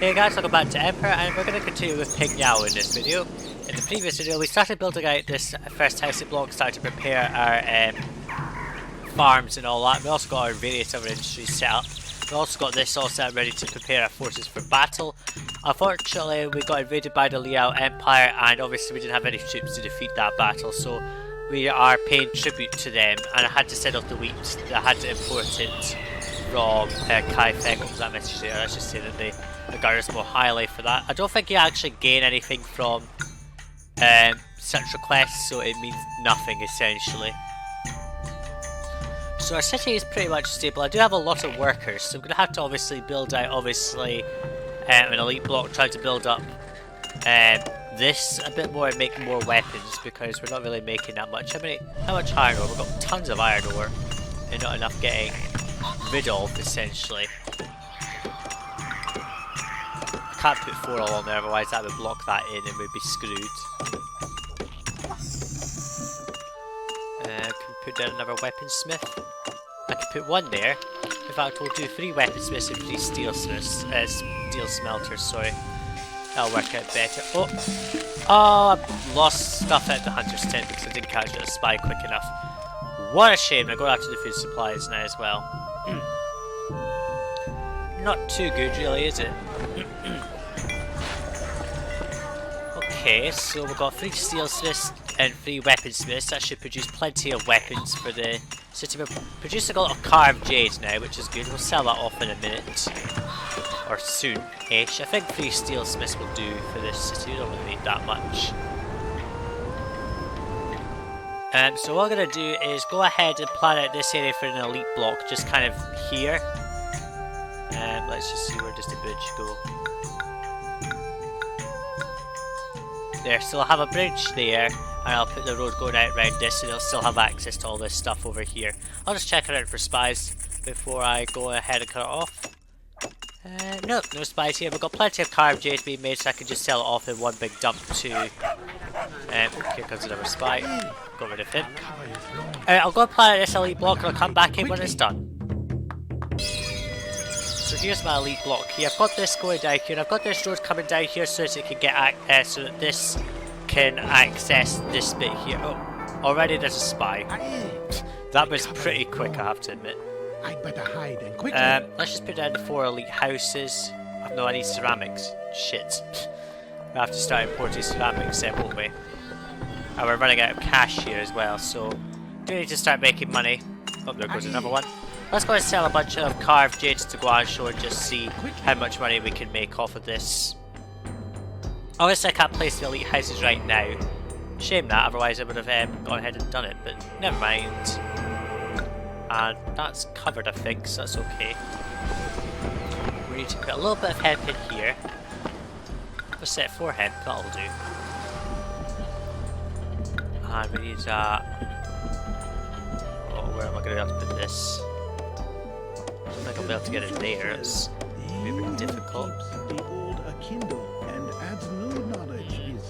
Hey guys, welcome back to Emperor, and we're going to continue with Pingyao in this video. In the previous video we started building out this first housing block, started to prepare our farms and all that. We also got our various other industries set up. We also got this all set up ready to prepare our forces for battle. Unfortunately we got invaded by the Liao Empire, and obviously we didn't have any troops to defeat that battle, so we are paying tribute to them, and I had to send off the wheat. I had to import it from Kaifeng. What was that message there? Let's just say that they regard us more highly for that. I don't think you actually gain anything from such requests, so it means nothing essentially. So our city is pretty much stable. I do have a lot of workers, so I'm going to have to obviously build out an elite block, try to build up this a bit more and make more weapons, because we're not really making that much. How much iron ore? We've got tons of iron ore and not enough getting rid of essentially. I can't put 4 all on there, otherwise that would block that in and we'd be screwed. Can we put down another weaponsmith? I could put 1 there. In fact, we'll do 3 weaponsmiths and 3 steel smelters, sorry. That'll work out better. Oh, I lost stuff at the hunter's tent because I didn't catch it a spy quick enough. What a shame. I go after the food supplies now as well. Not too good really, is it? Okay, so we've got 3 steelsmiths and 3 weaponsmiths. That should produce plenty of weapons for the city. We're producing a lot of carved jade now, which is good. We'll sell that off in a minute. Or soon-ish. I think 3 steelsmiths will do for this city. We don't really need that much. So what I'm going to do is go ahead and plan out this area for an elite block, just kind of here. Let's just see where does the bridge go. There, so I'll have a bridge there, and I'll put the road going out around this, and it'll still have access to all this stuff over here. I'll just check it out for spies before I go ahead and cut it off. No spies here. We've got plenty of carved jade being made, so I can just sell it off in one big dump to... here comes another spy. Got rid of him. I'll go and plan out this elite block, and I'll come back in when it's done. So here's my elite block here. I've got this going down here, and I've got this road coming down here so that it can get so that this can access this bit here. Oh, already there's a spy. That was pretty quick, I have to admit. I'd better hide and quickly. Let's just put down the 4 elite houses. Oh, no, I need ceramics. Shit. We have to start importing ceramics then, won't we? And we're running out of cash here as well, so do need to start making money. Oh, there goes another one. Let's go and sell a bunch of carved jades to Guangzhou and just see how much money we can make off of this. Obviously I can't place the elite houses right now. Shame that, otherwise I would have gone ahead and done it, but never mind. And that's covered I think, so that's okay. We need to put a little bit of hemp in here. Let's set 4 hemp, that'll do. And we need oh, where am I going to be able to put this? I don't think I'll be able to get it there, it's really difficult. I'm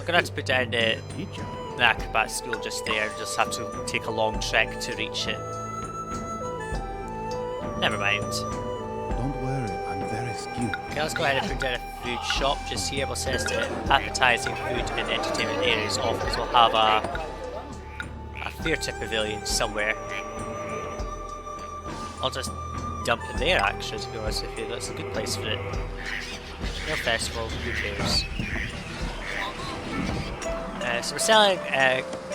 gonna have to put down the acrobat school just there, just have to take a long trek to reach it. Never mind. Don't worry, I'm very skilled. Okay, let's go ahead and put down a food shop just here. We'll set the appetizing food and entertainment areas off, because we'll have a theatre pavilion somewhere. I'll just dump it there actually, to be honest with you. That's a good place for it. No festival, who cares? So we're selling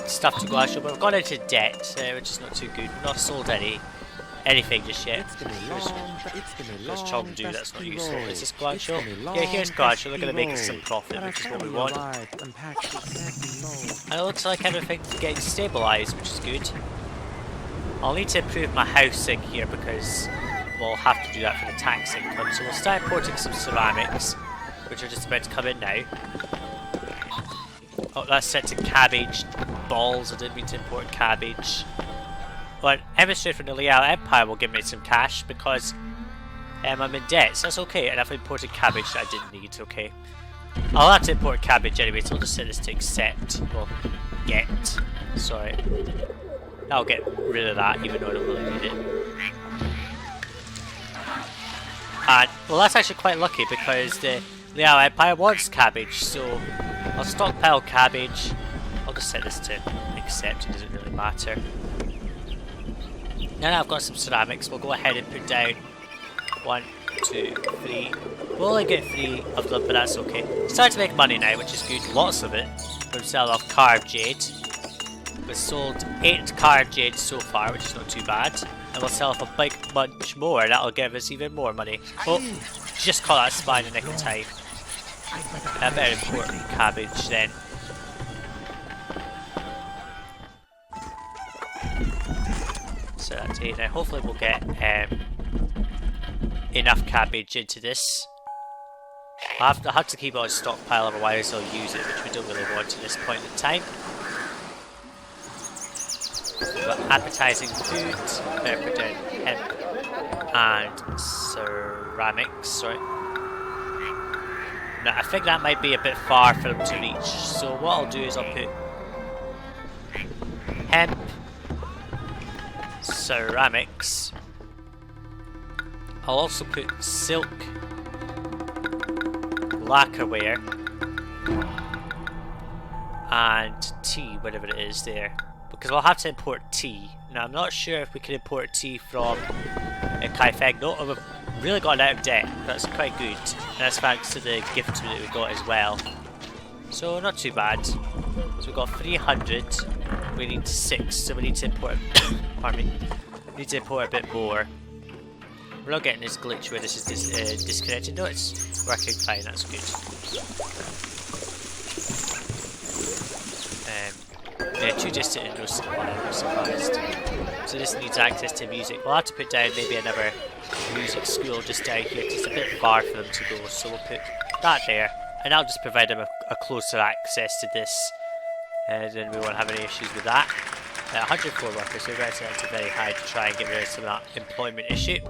stuff to Guangzhou, but we've gone into debt, which is not too good. We've not sold anything just yet. There's Chengdu, that's not useful. Is this Guangzhou? Yeah, here's Guangzhou. They're going to make us some profit, which is what we want. And it looks like everything's getting stabilised, which is good. I'll need to improve my housing here because we'll have to do that for the tax income. So we'll start importing some ceramics, which are just about to come in now. Oh, that's set to cabbage balls. I didn't mean to import cabbage. But emissary from the Liao Empire will give me some cash because I'm in debt, so that's okay. And I've imported cabbage that I didn't need, okay. I'll have to import cabbage anyway, so I'll just set this to accept. Well, get. Sorry. I'll get rid of that, even though I don't really need it. And, well, that's actually quite lucky because the Liao Empire wants cabbage, so I'll stockpile cabbage. I'll just set this to accept, it doesn't really matter. Now that I've got some ceramics, we'll go ahead and put down 1, 2, 3. We'll only get 3 of them, but that's okay. Starting to make money now, which is good. Lots of it. We'll sell off carved jade. We've sold 8 carved jade so far, which is not too bad. And we'll sell off a big bunch more, that'll give us even more money. Oh, just caught that spy in the nick of time. A very important cabbage then. So that's 8 now. Hopefully we'll get enough cabbage into this. I'll have to keep it on stockpile, otherwise I'll use it, which we don't really want at this point in time. But appetizing food, better put down hemp and ceramics, sorry. Now I think that might be a bit far for them to reach, so what I'll do is I'll put hemp, ceramics. I'll also put silk, lacquerware, and tea, whatever it is there. Because we'll have to import tea. Now I'm not sure if we can import tea from Kaifeng. No, we've really gotten out of debt. That's quite good. And that's thanks to the gift that we got as well. So not too bad. So we've got 300. We need 6, so we need to import pardon me. We need to import a bit more. We're not getting this glitch where this is disconnected. No, it's working fine, that's good. Yeah, 2 distant and no supply, I'm surprised. So this needs access to music. We'll have to put down maybe another music school just down here. It's a bit far for them to go, so we'll put that there. And that'll just provide them a closer access to this. And then we won't have any issues with that. 104 workers, so that's very high to try and get rid of some of that employment issue.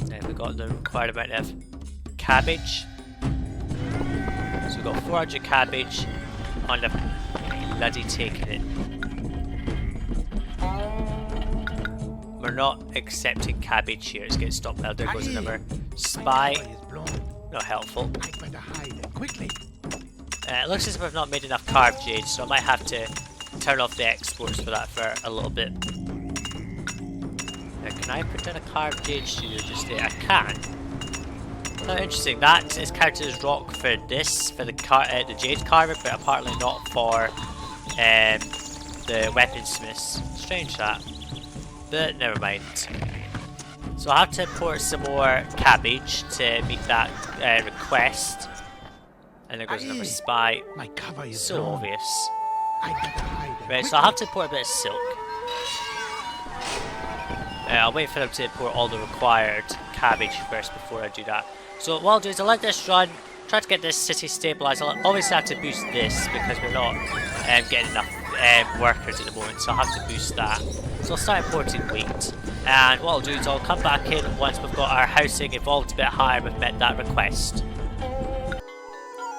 Then we've got the required amount of cabbage. So we've got 400 cabbage on the bloody taking it. We're not accepting cabbage here, it's getting stockpiled. There goes another spy. Not helpful. It looks as if I've not made enough carved jade, so I might have to turn off the exports for that for a little bit. Now, can I put down a carved jade studio just there? I can. Oh, interesting. That is counted as rock for this, for the jade carver, but apparently not for the weaponsmiths. Strange that. But never mind. So I'll have to import some more cabbage to meet that request. And there goes another spy. My cover is so blown. obvious. Right, so I'll I'll have to import a bit of silk. I'll wait for them to import all the required cabbage first before I do that. So what I'll do is I'll let this run, try to get this city stabilised. I'll obviously have to boost this because we're not getting enough workers at the moment, so I'll have to boost that. So I'll start importing wheat, and what I'll do is I'll come back in once we've got our housing evolved a bit higher and we've met that request.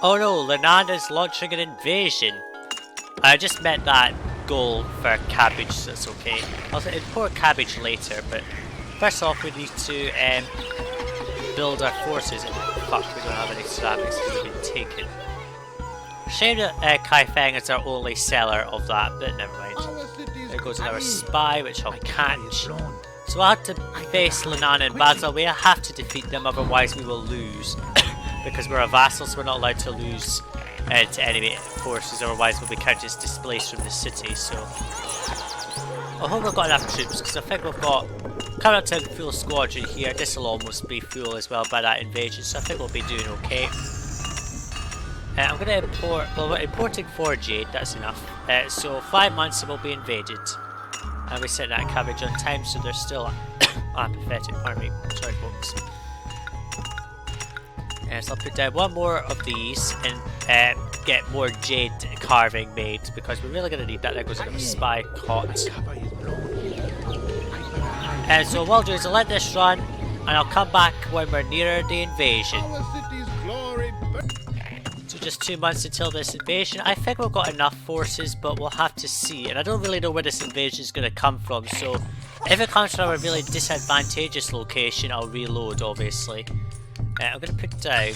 Oh no, lin'an is launching an invasion. I just met that goal for cabbage, so it's okay. I'll import cabbage later, but first off we need to build our forces. Fuck, we don't have any ceramics because they've been taken. Shame that Kaifeng is our only seller of that, but never mind. There goes another spy, which I'll catch. So I'll have to face lin'an in battle. We have to defeat them, otherwise we will lose. Because we're a vassal, so we're not allowed to lose to enemy forces, otherwise we'll be counted as displaced from the city. So I hope we've got enough troops, because I think we've got coming up to a full squadron here. This will almost be full as well by that invasion, so I think we'll be doing okay. I'm going to import, well, we're importing 4 jade, that's enough. So 5 months and we'll be invaded. And we sent that cabbage on time, so they're still apathetic. Pardon me, sorry folks. So I'll put down 1 more of these and get more jade carving made, because we're really going to need that. There goes another spy caught. So what I'll do is I'll let this run, and I'll come back when we're nearer the invasion. So just 2 months until this invasion. I think we've got enough forces, but we'll have to see. And I don't really know where this invasion is going to come from, so If it comes from a really disadvantageous location, I'll reload, obviously. I'm going to put down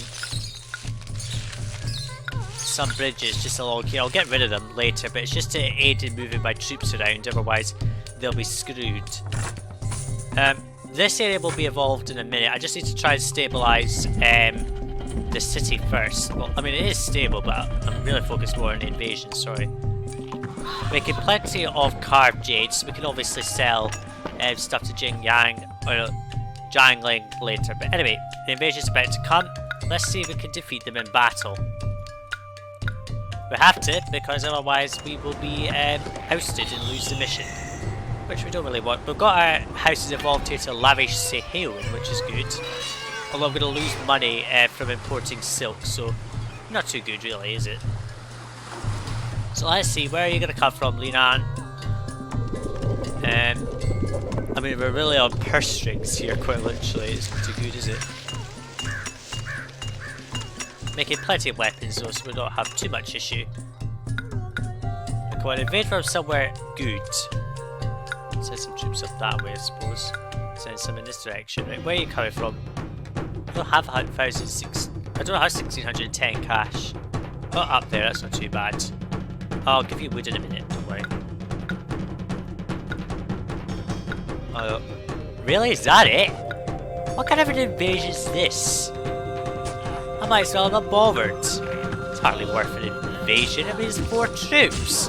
some bridges just along here. I'll get rid of them later, but it's just to aid in moving my troops around, otherwise they'll be screwed. This area will be evolved in a minute. I just need to try and stabilise the city first. Well, I mean, it is stable, but I'm really focused more on the invasion, sorry. Making plenty of carved jade, so we can obviously sell stuff to Jingyang or Jiangling later. But anyway, the invasion's about to come. Let's see if we can defeat them in battle. We have to, because otherwise we will be ousted and lose the mission, which we don't really want. We've got our houses evolved here to lavish Seheun, which is good. Although I'm going to lose money from importing silk, so not too good really, is it? So let's see, where are you going to come from, lin'an? I mean, we're really on purse strings here, quite literally. It's not too good, is it? Making plenty of weapons though, so we don't have too much issue. Come on, invade from somewhere good. Send some troops up that way, I suppose. Send some in this direction. Right, where are you coming from? I don't have 1610 cash. Oh, up there, that's not too bad. I'll give you wood in a minute, don't worry. Oh, really? Is that it? What kind of an invasion is this? I might as well not bothered. It's hardly worth an invasion. I mean, it's 4 troops.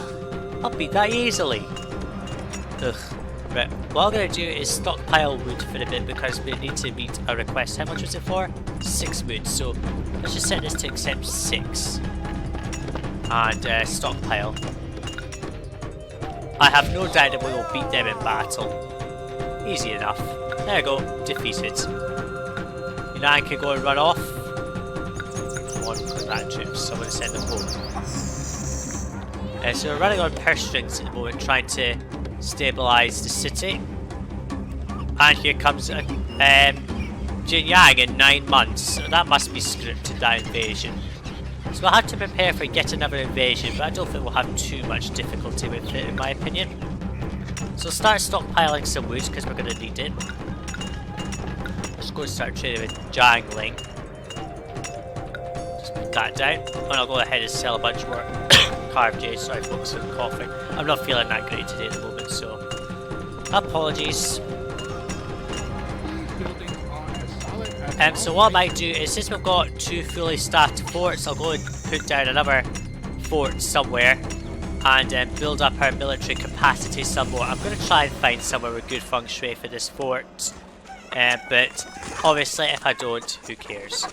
I'll beat that easily. Ugh. Right, what I'm going to do is stockpile wood for a bit because we need to meet a request. How much was it for? 6 wood. So let's just set this to accept 6. And stockpile. I have no doubt that we will beat them in battle. Easy enough. There we go. Defeated. Lin'an can go and run off. That troops, so I'm going to send them home. So we're running on purse strings at the moment, trying to stabilise the city. And here comes Jingyang in 9 months, so that must be scripted, that invasion. So we'll have to prepare for yet another invasion, but I don't think we'll have too much difficulty with it, in my opinion. So start stockpiling some wood, because we're going to need it. Let's go and start trading with Jiangling. That down, and I'll go ahead and sell a bunch more carved jade. Sorry folks, I'm coughing. I'm not feeling that great today at the moment, so apologies. So what I might do is, since we've got 2 fully staffed forts, I'll go and put down another fort somewhere and build up our military capacity some more. I'm going to try and find somewhere with good feng shui for this fort. But obviously if I don't, who cares?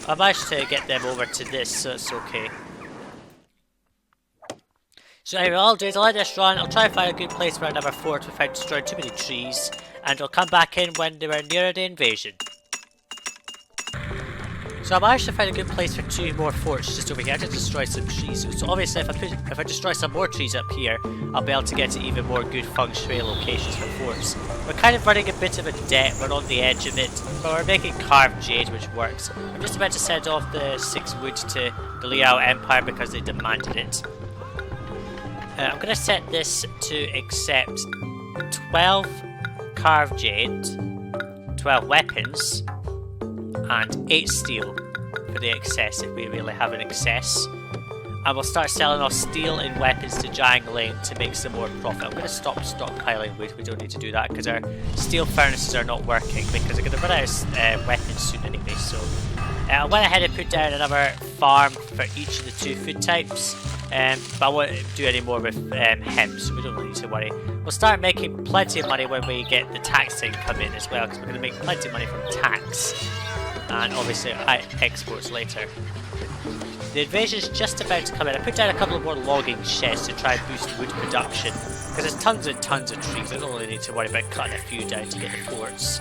I managed to get them over to this, so it's okay. So anyway, all I'll do is I'll let this run. I'll try and find a good place for another fort without destroying too many trees, and I'll come back in when they were nearer the invasion. So I managed to find a good place for 2 more forts just over here. I had to destroy some trees. So obviously if I destroy some more trees up here, I'll be able to get to even more good feng shui locations for forts. We're kind of running a bit of a debt, we're on the edge of it, but we're making carved jade, which works. I'm just about to send off the 6 wood to the Liao Empire because they demanded it. I'm going to set this to accept 12 carved jade, 12 weapons, and 8 steel for the excess if we really have an excess. And we'll start selling off steel and weapons to Jiangling to make some more profit. I'm going to stop stockpiling wood, we don't need to do that because our steel furnaces are not working because I'm going to run out of weapons soon anyway. So I went ahead and put down another farm for each of the 2 food types, but I won't do any more with hemp, so we don't really need to worry. We'll start making plenty of money when we get the tax income in as well, because we're going to make plenty of money from tax and obviously exports later. The invasion is just about to come in. I put down a couple of more logging sheds to try and boost wood production, because there's tons and tons of trees. I don't really need to worry about cutting a few down to get the forts.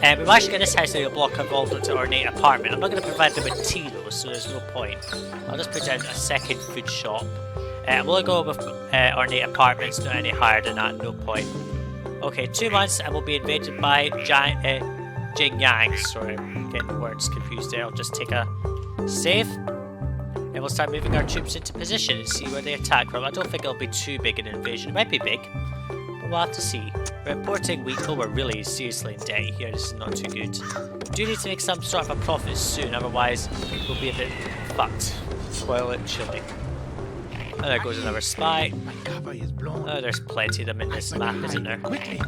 We managed to get this house in a block evolved into ornate apartment. I'm not going to provide them with tea though, so there's no point. I'll just put down a second food shop. We'll go with ornate apartments, not any higher than that, no point. Okay, 2 months and we'll be invaded by Jingyang. Sorry, I'm getting the words confused there. I'll just take a save. And we'll start moving our troops into position and see where they attack from. I don't think it'll be too big an invasion. It might be big, but we'll have to see. We're importing wheat, but we're really seriously in debt here. This is not too good. We do need to make some sort of a profit soon, otherwise we'll be a bit fucked. Spoil it chilly. Oh, there goes another spy. My cover is blown. Oh, there's plenty of them in this map, isn't there? Quickly.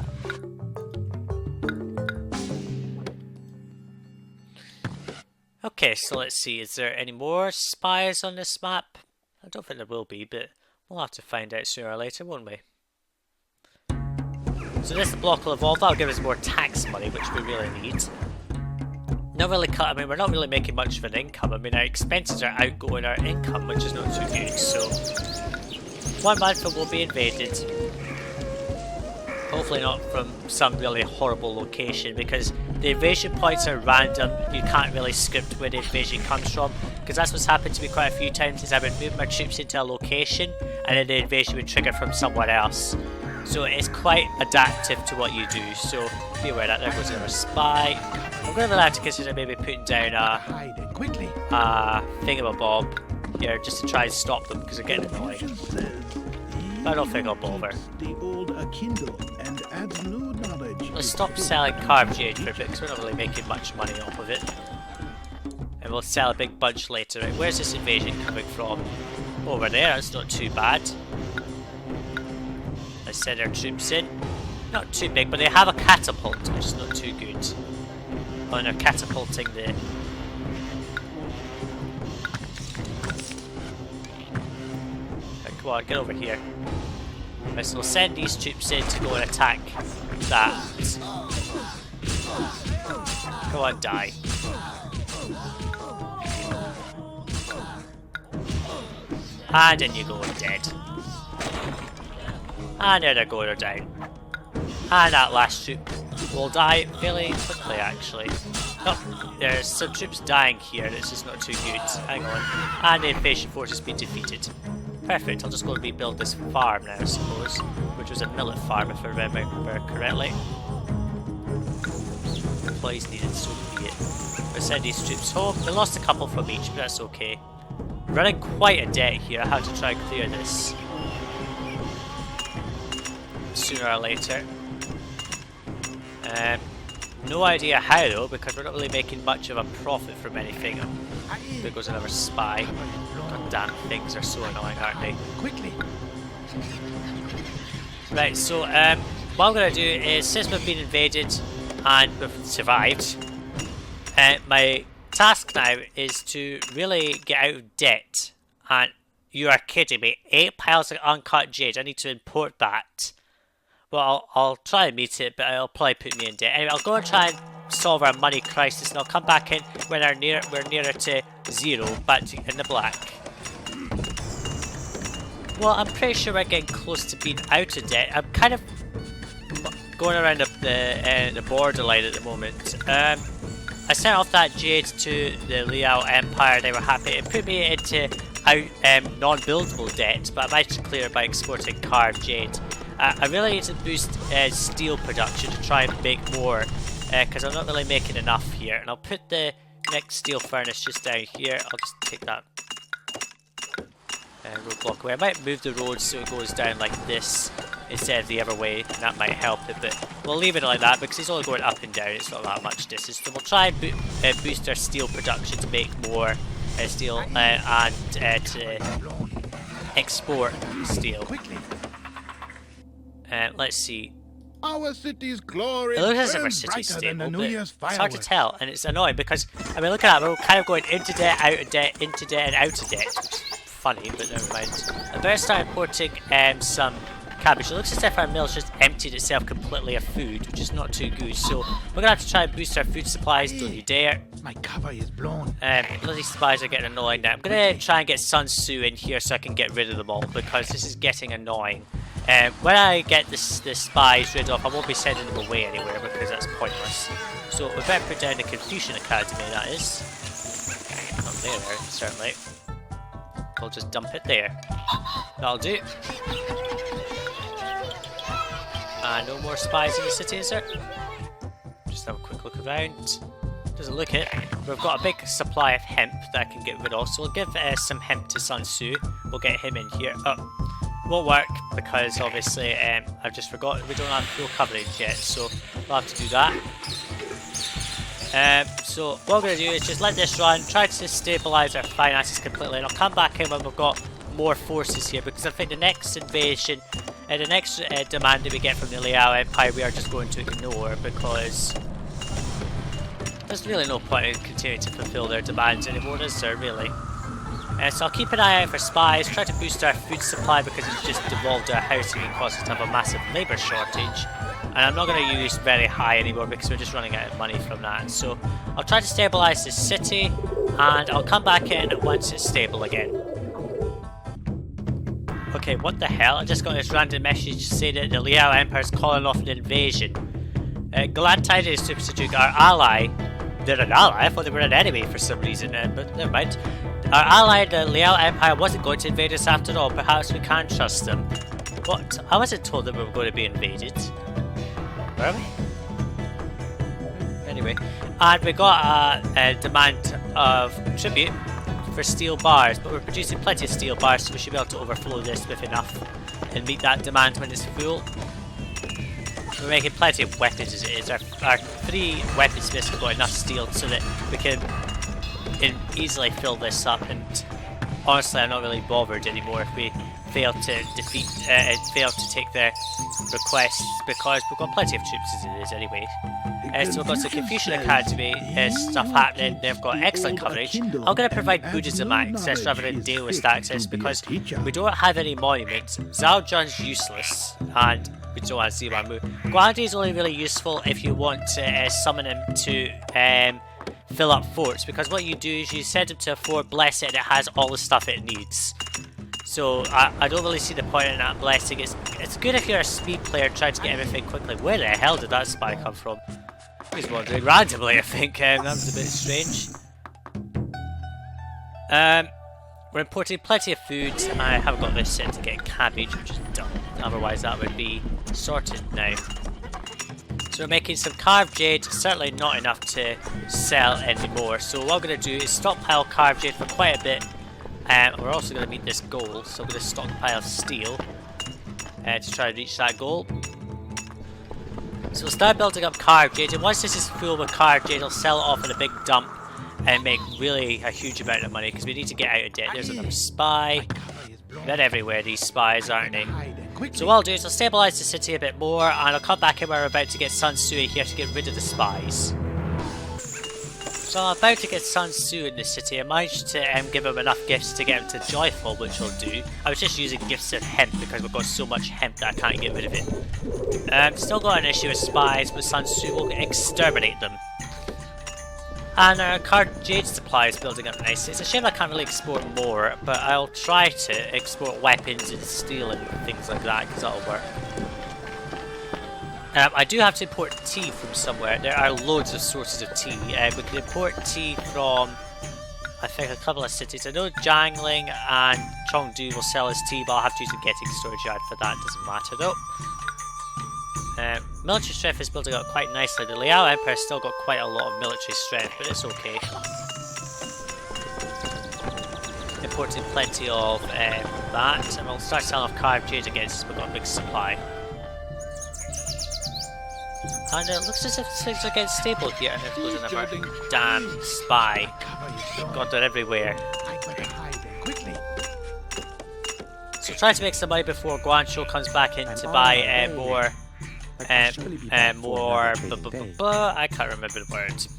Okay, so let's see. Is there any more spies on this map? I don't think there will be, but we'll have to find out sooner or later, won't we? So this block will evolve. That'll give us more tax money, which we really need. Not really cut. I mean, we're not really making much of an income. I mean, our expenses are outgoing our income, which is not too good. So 1 month it will be invaded. Hopefully not from some really horrible location, because the invasion points are random. You can't really script where the invasion comes from, because that's what's happened to me quite a few times. Is I would move my troops into a location, and then the invasion would trigger from somewhere else. So it's quite adaptive to what you do. So be aware that there goes another spy. I'm going to have to consider maybe putting down a thingamabob here just to try and stop them, because they're getting annoying. But I don't think I'll bother. Let's stop selling carved jade for a bit, because we're not really making much money off of it. And we'll sell a big bunch later. Right, where's this invasion coming from? Over there, that's not too bad. Let's send our troops in. Not too big, but they have a catapult, which is not too good. Oh, and they're catapulting the... Right, come on, get over here. Right, so we'll send these troops in to go and attack that. Come on, die. And in you go, dead. And there they go, they're down. And that last troop will die fairly quickly, actually. Oh, there's some troops dying here, this is not too good. Hang on. And the invasion force has been defeated. Perfect, I'll just go and rebuild this farm now, I suppose. Which was a millet farm, if I remember correctly. Employees needed, so be it. We'll send these troops home. We lost a couple from each, but that's okay. Running quite a debt here, I have to try and clear this sooner or later. No idea how though, because we're not really making much of a profit from anything. There goes another spy. God damn, things are so annoying, aren't they? Quickly. Right, so what I'm going to do is, since we've been invaded and we've survived, my task now is to really get out of debt. And you are kidding me, 8 piles of uncut jade, I need to import that. Well, I'll try and meet it, but it'll probably put me in debt. Anyway, I'll go and try and solve our money crisis, and I'll come back in when we're nearer to 0, back to, in the black. Well, I'm pretty sure we're getting close to being out of debt. I'm kind of going around the borderline at the moment. I sent off that jade to the Liao Empire, they were happy. It put me into non-buildable debt, but I managed to clear it by exporting carved jade. I really need to boost steel production to try and make more, because I'm not really making enough here. And I'll put the next steel furnace just down here. I'll just take that roadblock away. I might move the road so it goes down like this instead of the other way, and that might help it, but we'll leave it like that because it's only going up and down, it's not that much distance. So we'll try and boost our steel production to make more steel and to export steel. Let's see. Our city's glory It looks as if our city's stable, but it's hard to tell, and it's annoying because, I mean, look at that, we're kind of going into debt, out of debt, into debt, and out of debt, which is funny, but never mind. I better start importing some cabbage. It looks as if our mill's just emptied itself completely of food, which is not too good, so we're gonna have to try and boost our food supplies, don't you dare. My cover is blown. Bloody spies are getting annoying now. I'm gonna try and get Sun Tzu in here so I can get rid of them all, because this is getting annoying. When I get the spies rid of, I won't be sending them away anywhere because that's pointless. So we better put down the Confucian Academy, that is. Not there, certainly. We'll just dump it there. That'll do. No more spies in the city, is there? Just have a quick look around. Doesn't look it. We've got a big supply of hemp that I can get rid of, so we'll give some hemp to Sun Tzu. We'll get him in here. Oh. won't work because obviously I've just forgotten we don't have full coverage yet, so we'll have to do that. So what we're going to do is just let this run, try to stabilise our finances completely, and I'll come back in when we've got more forces here, because I think the next invasion and the next demand that we get from the Liao Empire we are just going to ignore, because there's really no point in continuing to fulfill their demands anymore, is there really? So I'll keep an eye out for spies, try to boost our food supply because it's just devolved our housing and caused us to have a massive labour shortage. And I'm not going to use very high anymore because we're just running out of money from that. So I'll try to stabilise this city and I'll come back in once it's stable again. Okay, what the hell? I just got this random message to say that the Liao Empire is calling off an invasion. Glad tidings to Sajuuk, our ally. They're an ally? I thought they were an enemy for some reason, but never mind. Our ally, the Liao Empire, wasn't going to invade us after all. Perhaps we can trust them. What? I wasn't told that we were going to be invaded. Were we? Anyway. And we got a demand of tribute for steel bars, but we're producing plenty of steel bars, so we should be able to overflow this with enough and meet that demand when it's full. We're making plenty of weapons as it is. Our 3 weaponsmiths have got enough steel so that we can easily fill this up, and honestly I'm not really bothered anymore if we fail to defeat fail to take their requests, because we've got plenty of troops as it is anyway. So we've got some Confucian Academy stuff happening. They've got excellent coverage. I'm going to provide Buddhism access rather than Daoist access because we don't have any monuments. Zhao Jun's useless, and we don't have Ziwan Mu. Guandi is only really useful if you want to summon him to fill up forts, because what you do is you send him to a fort, bless it, and it has all the stuff it needs. So I don't really see the point in that blessing. It's good if you're a speed player trying to get everything quickly. Where the hell did that spy come from? He's wandering randomly, I think. That was a bit strange. We're importing plenty of food. I haven't got this set to get cabbage, which is dumb. Otherwise that would be sorted now. So we're making some carved jade, certainly not enough to sell anymore. So what I'm going to do is stockpile carved jade for quite a bit. We're also going to meet this goal, so I'm going to stockpile steel to try to reach that goal. So we'll start building up carved jade, and once this is full with carved jade, I'll sell it off in a big dump and make really a huge amount of money, because we need to get out of debt. There's another spy. They're everywhere, these spies, aren't they? So what I'll do is I'll stabilise the city a bit more, and I'll come back in where we're about to get Sun Tzu here to get rid of the spies. So I'm about to get Sun Tzu in this city. I managed to give him enough gifts to get him to joyful, which I'll do. I was just using gifts of hemp because we've got so much hemp that I can't get rid of it. Still got an issue with spies, but Sun Tzu will exterminate them. And our card jade supply is building up nicely. It's a shame I can't really export more, but I'll try to export weapons and steel and things like that, because that'll work. I do have to import tea from somewhere. There are loads of sources of tea. We can import tea from, I think, a couple of cities. I know Jiangling and Chengdu will sell us tea, but I'll have to use a getting storage yard for that. Doesn't matter though. Military strength is building up quite nicely. The Liao Empire's still got quite a lot of military strength, but it's okay. Importing plenty of that, and we'll start selling off carved jade again since we've got a big supply. And it looks as if things are getting stable here, and there goes another damn spy. God, they're everywhere. So try to make some money before Guangzhou comes back in to buy more I can't remember the words.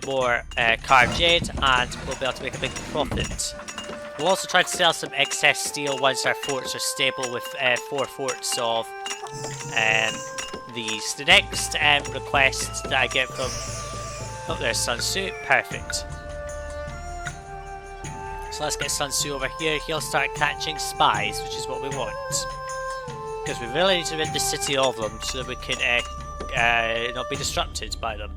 More carved jade, and we'll be able to make a big profit. We'll also try to sell some excess steel once our forts are stable with 4 forts of these. The next request that I get from... Oh, there's Sun Tzu. Perfect. So let's get Sun Tzu over here. He'll start catching spies, which is what we want. Because we really need to rid the city of them so that we can not be disrupted by them.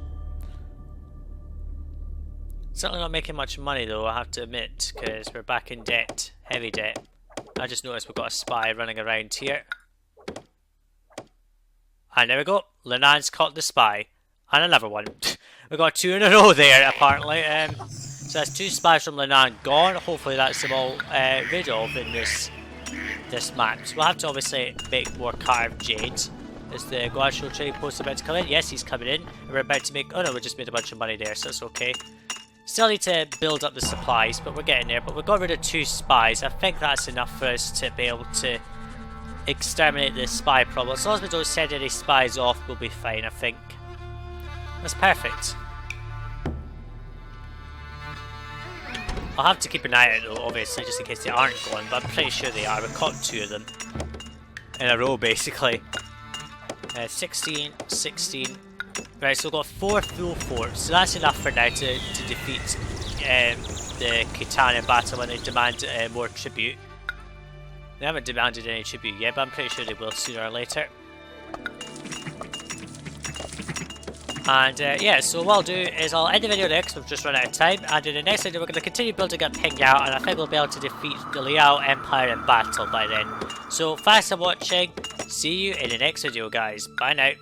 Certainly not making much money though, I have to admit, because we're back in debt. Heavy debt. I just noticed we've got a spy running around here. And there we go. Lin'an's caught the spy. And another one. We got 2 in a row there, apparently. So that's 2 spies from Lin'an gone. Hopefully that's them all rid of in this this map. So we'll have to obviously make more carved jade. Is the Guangzhou trading post about to come in? Yes, he's coming in. We're about to make... Oh no, we just made a bunch of money there, so it's okay. Still need to build up the supplies, but we're getting there. But we got rid of 2 spies. I think that's enough for us to be able to exterminate the spy problem. As long as we don't send any spies off, we'll be fine, I think. That's perfect. I'll have to keep an eye out though, obviously, just in case they aren't going, but I'm pretty sure they are. We caught 2 of them in a row, basically. 16, 16. Right, so we've got 4 full forts, so that's enough for now to defeat the Khitan in battle when they demand more tribute. They haven't demanded any tribute yet, but I'm pretty sure they will sooner or later. And yeah, so what I'll do is I'll end the video there because we've just run out of time, and in the next video we're going to continue building up Pingyao, and I think we'll be able to defeat the Liao Empire in battle by then. So thanks for watching, see you in the next video guys, bye now.